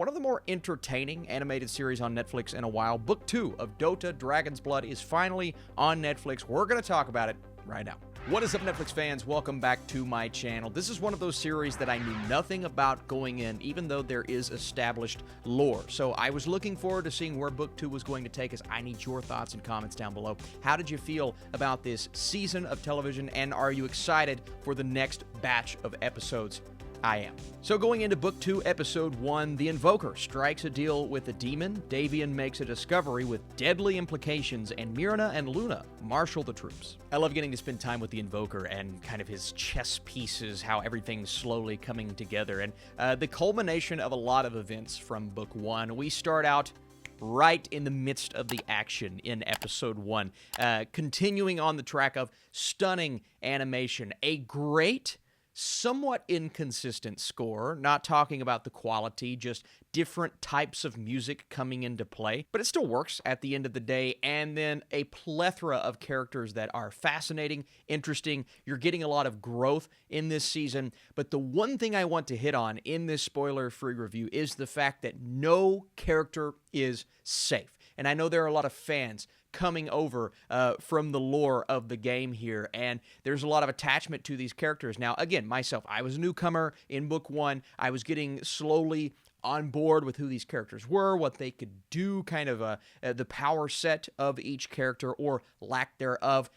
one of the more entertaining animated series on Netflix in a while. Book 2 of DOTA Dragon's Blood is finally on Netflix. We're going to talk about it right now. What is up, Netflix fans? Welcome back to my channel. This is one of those series that I knew nothing about going in, even though there is established lore. So I was looking forward to seeing where Book 2 was going to take us. I need your thoughts and comments down below. How did you feel about this season of television, and are you excited for the next batch of episodes? I am. So going into Book 2, Episode 1, the Invoker strikes a deal with the demon, Davion makes a discovery with deadly implications, and Mirana and Luna marshal the troops. I love getting to spend time with the Invoker and kind of his chess pieces, how everything's slowly coming together, and the culmination of a lot of events from Book 1. We start out right in the midst of the action in Episode 1, continuing on the track of stunning animation, a great, somewhat inconsistent score, not talking about the quality, just different types of music coming into play, but it still works at the end of the day, and then a plethora of characters that are fascinating, interesting. You're getting a lot of growth in this season, but the one thing I want to hit on in this spoiler-free review is the fact that no character is safe. And I know there are a lot of fans coming over from the lore of the game here, and there's a lot of attachment to these characters. Now, again, myself, I was a newcomer in Book 1. I was getting slowly on board with who these characters were, what they could do, kind of the power set of each character or lack thereof.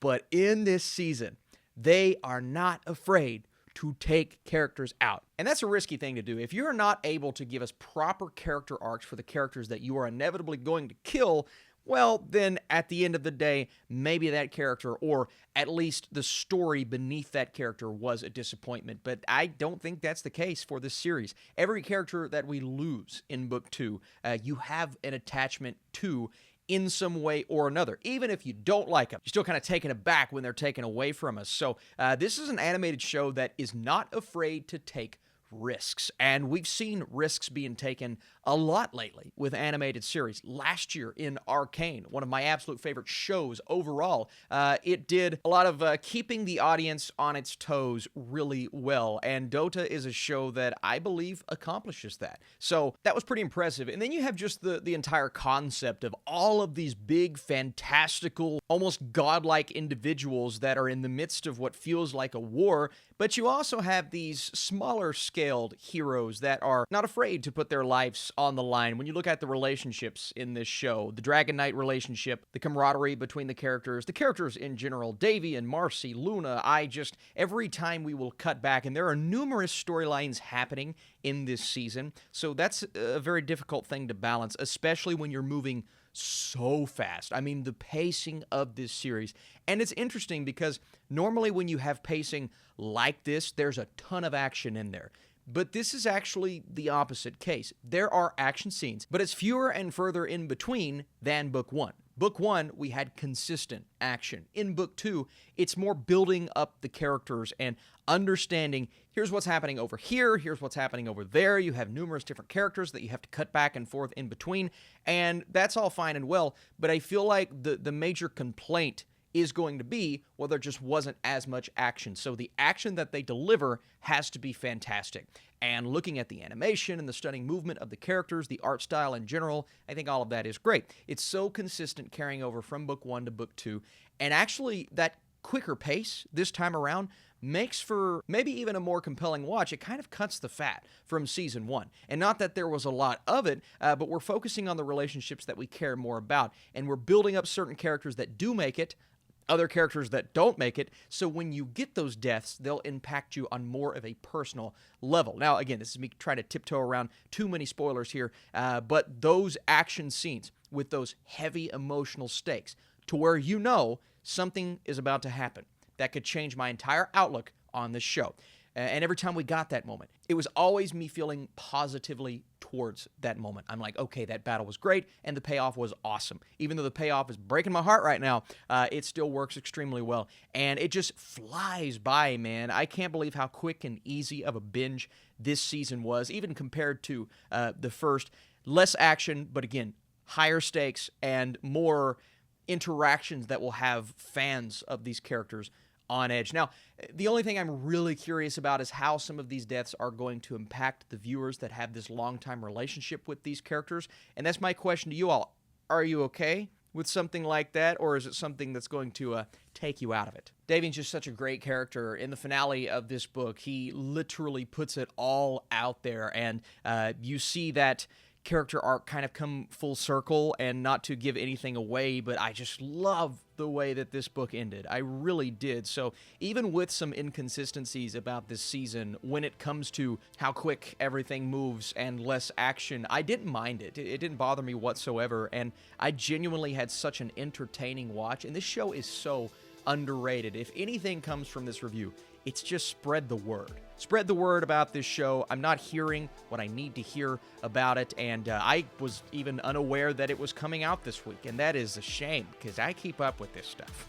But in this season, they are not afraid to take characters out. And that's a risky thing to do. If you're not able to give us proper character arcs for the characters that you are inevitably going to kill, well, then at the end of the day, maybe that character, or at least the story beneath that character, was a disappointment. But I don't think that's the case for this series. Every character that we lose in Book 2, you have an attachment to in some way or another. Even if you don't like them, you're still kind of taken aback when they're taken away from us. So this is an animated show that is not afraid to take risks, and we've seen risks being taken a lot lately with animated series. Last year in Arcane, one of my absolute favorite shows overall, it did a lot of keeping the audience on its toes really well, and DOTA is a show that I believe accomplishes that. So that was pretty impressive. And then you have just the entire concept of all of these big, fantastical, almost godlike individuals that are in the midst of what feels like a war, but you also have these smaller scaled heroes that are not afraid to put their lives on the line. When you look at the relationships in this show, the Dragon Knight relationship, the camaraderie between the characters in general, Davion, Marcy, Luna, every time we will cut back, and there are numerous storylines happening in this season, so that's a very difficult thing to balance, especially when you're moving so fast. I mean, the pacing of this series. And it's interesting because normally when you have pacing like this, there's a ton of action in there. But this is actually the opposite case. There are action scenes, but it's fewer and further in between than Book 1. Book 1, we had consistent action. In Book 2, it's more building up the characters and understanding, here's what's happening over here, here's what's happening over there. You have numerous different characters that you have to cut back and forth in between, and that's all fine and well, but I feel like the major complaint is going to be, well, there just wasn't as much action. So the action that they deliver has to be fantastic. And looking at the animation and the stunning movement of the characters, the art style in general, I think all of that is great. It's so consistent carrying over from Book 1 to Book 2. And actually, that quicker pace this time around makes for maybe even a more compelling watch. It kind of cuts the fat from Season 1. And not that there was a lot of it, but we're focusing on the relationships that we care more about. And we're building up certain characters that do make it, other characters that don't make it, so when you get those deaths, they'll impact you on more of a personal level. Now, again, this is me trying to tiptoe around too many spoilers here, but those action scenes with those heavy emotional stakes to where you know something is about to happen that could change my entire outlook on this show. And every time we got that moment, it was always me feeling positively towards that moment. I'm like, okay, that battle was great, and the payoff was awesome. Even though the payoff is breaking my heart right now, it still works extremely well. And it just flies by, man. I can't believe how quick and easy of a binge this season was, even compared to the first. Less action, but again, higher stakes and more interactions that will have fans of these characters on edge. Now, the only thing I'm really curious about is how some of these deaths are going to impact the viewers that have this long-time relationship with these characters. And that's my question to you all. Are you okay with something like that, or is it something that's going to take you out of it? Davion's just such a great character. In the finale of this book, he literally puts it all out there, and you see that character arc kind of come full circle, and not to give anything away, but I just love the way that this book ended. I really did. So even with some inconsistencies about this season, when it comes to how quick everything moves and less action, I didn't mind it. It didn't bother me whatsoever, and I genuinely had such an entertaining watch, and this show is so underrated. If anything comes from this review, it's just spread the word. Spread the word about this show. I'm not hearing what I need to hear about it, and I was even unaware that it was coming out this week, and that is a shame, because I keep up with this stuff.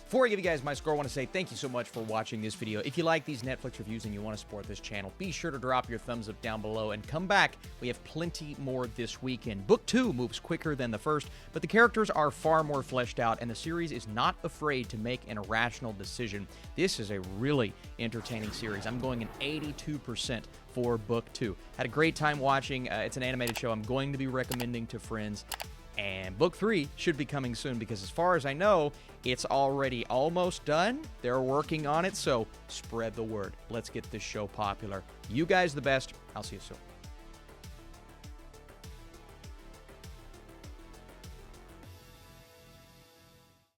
Before I give you guys my score, I want to say thank you so much for watching this video. If you like these Netflix reviews and you want to support this channel, be sure to drop your thumbs up down below and come back. We have plenty more this weekend. Book 2 moves quicker than the first, but the characters are far more fleshed out, and the series is not afraid to make an irrational decision. This is a really entertaining series. I'm going an 82% for Book 2. Had a great time watching. It's an animated show I'm going to be recommending to friends. And Book 3 should be coming soon, because as far as I know, it's already almost done. They're working on it, so spread the word. Let's get this show popular. You guys the best. I'll see you soon.